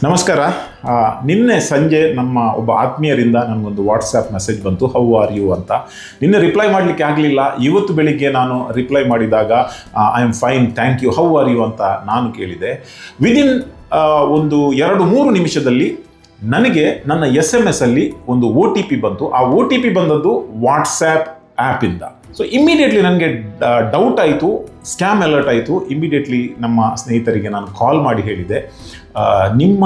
ನಮಸ್ಕಾರ. ನಿನ್ನೆ ಸಂಜೆ ನಮ್ಮ ಒಬ್ಬ ಆತ್ಮೀಯರಿಂದ ನನಗೊಂದು ವಾಟ್ಸಪ್ ಮೆಸೇಜ್ ಬಂತು, ಹೌ ಆರ್ ಯು ಅಂತ. ನಿನ್ನೆ ರಿಪ್ಲೈ ಮಾಡಲಿಕ್ಕೆ ಆಗಲಿಲ್ಲ. ಇವತ್ತು ಬೆಳಿಗ್ಗೆ ನಾನು ರಿಪ್ಲೈ ಮಾಡಿದಾಗ I am fine, thank you, how are you ಅಂತ ನಾನು ಕೇಳಿದೆ. ವಿದಿನ್ ಒಂದು 2-3 ನಿಮಿಷದಲ್ಲಿ ನನಗೆ ನನ್ನ SMS ಅಲ್ಲಿ ಒಂದು OTP ಬಂತು. ಆ OTP ಬಂದದ್ದು ವಾಟ್ಸ್ಯಾಪ್ ಆ್ಯಪಿಂದ. ಸೊ ಇಮ್ಮಿಡಿಯೇಟ್ಲಿ ನನಗೆ ಡೌಟ್ ಆಯಿತು, ಸ್ಕ್ಯಾಮ್ ಅಲರ್ಟ್ ಆಯಿತು. ಇಮ್ಮಿಡಿಯೇಟ್ಲಿ ನಮ್ಮ ಸ್ನೇಹಿತರಿಗೆ ನಾನು ಕಾಲ್ ಮಾಡಿ ಹೇಳಿದೆ, ನಿಮ್ಮ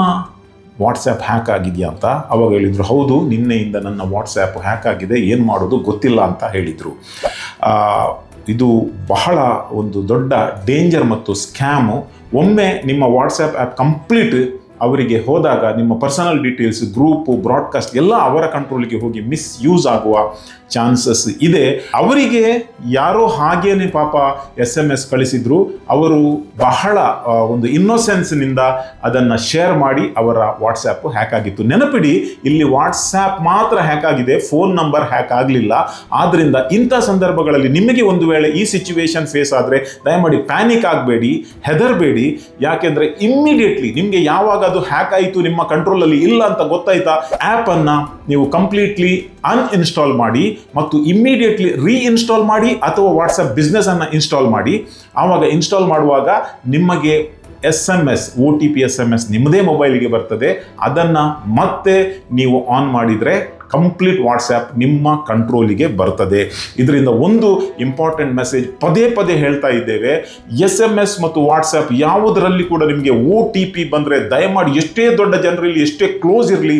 ವಾಟ್ಸ್ಯಾಪ್ ಹ್ಯಾಕ್ ಆಗಿದೆಯಾ ಅಂತ. ಅವಾಗ ಹೇಳಿದರು, ಹೌದು, ನಿನ್ನೆಯಿಂದ ನನ್ನ ವಾಟ್ಸ್ಯಾಪ್ ಹ್ಯಾಕ್ ಆಗಿದೆ, ಏನು ಮಾಡೋದು ಗೊತ್ತಿಲ್ಲ ಅಂತ ಹೇಳಿದರು. ಇದು ಬಹಳ ಒಂದು ದೊಡ್ಡ ಡೇಂಜರ್ ಮತ್ತು ಸ್ಕ್ಯಾಮು. ಒಮ್ಮೆ ನಿಮ್ಮ ವಾಟ್ಸ್ಯಾಪ್ ಆ್ಯಪ್ ಕಂಪ್ಲೀಟ್ ಅವರಿಗೆ ಹೋದಾಗ ನಿಮ್ಮ ಪರ್ಸನಲ್ ಡೀಟೇಲ್ಸ್, ಗ್ರೂಪು, ಬ್ರಾಡ್ಕಾಸ್ಟ್ ಎಲ್ಲ ಅವರ ಕಂಟ್ರೋಲಿಗೆ ಹೋಗಿ ಮಿಸ್ಯೂಸ್ ಆಗುವ ಚಾನ್ಸಸ್ ಇದೆ. ಅವರಿಗೆ ಯಾರೋ ಹಾಗೇನೆ ಪಾಪ SMS ಕಳಿಸಿದ್ರು. ಅವರು ಬಹಳ ಒಂದು ಇನ್ನೋಸೆನ್ಸ್ನಿಂದ ಅದನ್ನು ಶೇರ್ ಮಾಡಿ ಅವರ ವಾಟ್ಸ್ಯಾಪ್ ಹ್ಯಾಕ್ ಆಗಿತ್ತು. ನೆನಪಿಡಿ, ಇಲ್ಲಿ ವಾಟ್ಸ್ಯಾಪ್ ಮಾತ್ರ ಹ್ಯಾಕ್ ಆಗಿದೆ, ಫೋನ್ ನಂಬರ್ ಹ್ಯಾಕ್ ಆಗಲಿಲ್ಲ. ಆದ್ದರಿಂದ ಇಂಥ ಸಂದರ್ಭಗಳಲ್ಲಿ ನಿಮಗೆ ಒಂದು ವೇಳೆ ಈ ಸಿಚುವೇಶನ್ ಫೇಸ್ ಆದರೆ ದಯಮಾಡಿ ಪ್ಯಾನಿಕ್ ಆಗಬೇಡಿ, ಹೆದರಬೇಡಿ. ಯಾಕೆಂದರೆ ಇಮ್ಮಿಡಿಯೇಟ್ಲಿ ನಿಮಗೆ ಯಾವಾಗ ಅದು ಹ್ಯಾಕ್ ಆಯಿತು, ನಿಮ್ಮ ಕಂಟ್ರೋಲಲ್ಲಿ ಇಲ್ಲ ಅಂತ ಗೊತ್ತಾಯ್ತಾ, ಆ್ಯಪನ್ನು ನೀವು ಕಂಪ್ಲೀಟ್ಲಿ ಅನ್ಇನ್ಸ್ಟಾಲ್ ಮಾಡಿ ಮತ್ತು ಇಮ್ಮಿಡಿಯೇಟ್ಲಿ ರೀಇನ್ಸ್ಟಾಲ್ ಮಾಡಿ, ಅಥವಾ ವಾಟ್ಸಪ್ ಬಿಸ್ನೆಸ್ ಅನ್ನು ಇನ್ಸ್ಟಾಲ್ ಮಾಡಿ. ಆವಾಗ ಇನ್ಸ್ಟಾಲ್ ಮಾಡುವಾಗ ನಿಮಗೆ SMS OTP SMS ನಿಮ್ಮದೇ ಮೊಬೈಲಿಗೆ ಬರ್ತದೆ. ಅದನ್ನು ಮತ್ತೆ ನೀವು ಆನ್ ಮಾಡಿದರೆ ಕಂಪ್ಲೀಟ್ ವಾಟ್ಸ್ಯಾಪ್ ನಿಮ್ಮ ಕಂಟ್ರೋಲಿಗೆ ಬರ್ತದೆ. ಇದರಿಂದ ಒಂದು ಇಂಪಾರ್ಟೆಂಟ್ ಮೆಸೇಜ್ ಪದೇ ಪದೇ ಹೇಳ್ತಾ ಇದ್ದೇವೆ, SMS ಮತ್ತು ವಾಟ್ಸ್ಯಾಪ್ ಯಾವುದರಲ್ಲಿ ಕೂಡ ನಿಮಗೆ OTP ಬಂದರೆ ದಯಮಾಡಿ ಎಷ್ಟೇ ದೊಡ್ಡ ಜನರಲ್ಲಿ, ಎಷ್ಟೇ ಕ್ಲೋಸ್ ಇರಲಿ,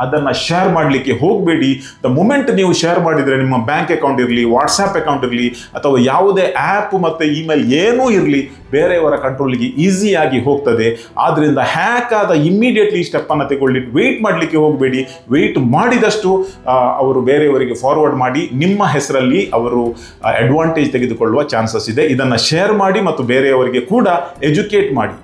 ಅದನ್ನು ಶೇರ್ ಮಾಡಲಿಕ್ಕೆ ಹೋಗಬೇಡಿ. ದ ಮೂಮೆಂಟ್ ನೀವು ಶೇರ್ ಮಾಡಿದರೆ ನಿಮ್ಮ ಬ್ಯಾಂಕ್ ಅಕೌಂಟ್ ಇರಲಿ, ವಾಟ್ಸ್ಯಾಪ್ ಅಕೌಂಟ್ ಇರಲಿ, ಅಥವಾ ಯಾವುದೇ ಆ್ಯಪ್ ಮತ್ತು ಇಮೇಲ್ ಏನೂ ಇರಲಿ, ಬೇರೆಯವರ ಕಂಟ್ರೋಲಿಗೆ ಈಸಿಯಾಗಿ ಹೋಗ್ತದೆ. ಆದ್ದರಿಂದ ಹ್ಯಾಕ್ ಆದ ಇಮ್ಮಿಡಿಯೇಟ್ಲಿ ಸ್ಟೆಪ್ಪನ್ನು ತಗೊಳ್ಳಿ, ವೆಯ್ಟ್ ಮಾಡಲಿಕ್ಕೆ ಹೋಗಬೇಡಿ. ವೆಯ್ಟ್ ಮಾಡಿದಷ್ಟು ಅವರು ಬೇರೆಯವರಿಗೆ ಫಾರ್ವರ್ಡ್ ಮಾಡಿ ನಿಮ್ಮ ಹೆಸರಲ್ಲಿ ಅವರು ಅಡ್ವಾಂಟೇಜ್ ತೆಗೆದುಕೊಳ್ಳುವ ಚಾನ್ಸಸ್ ಇದೆ. ಇದನ್ನು ಶೇರ್ ಮಾಡಿ ಮತ್ತು ಬೇರೆಯವರಿಗೆ ಕೂಡ ಎಜುಕೇಟ್ ಮಾಡಿ.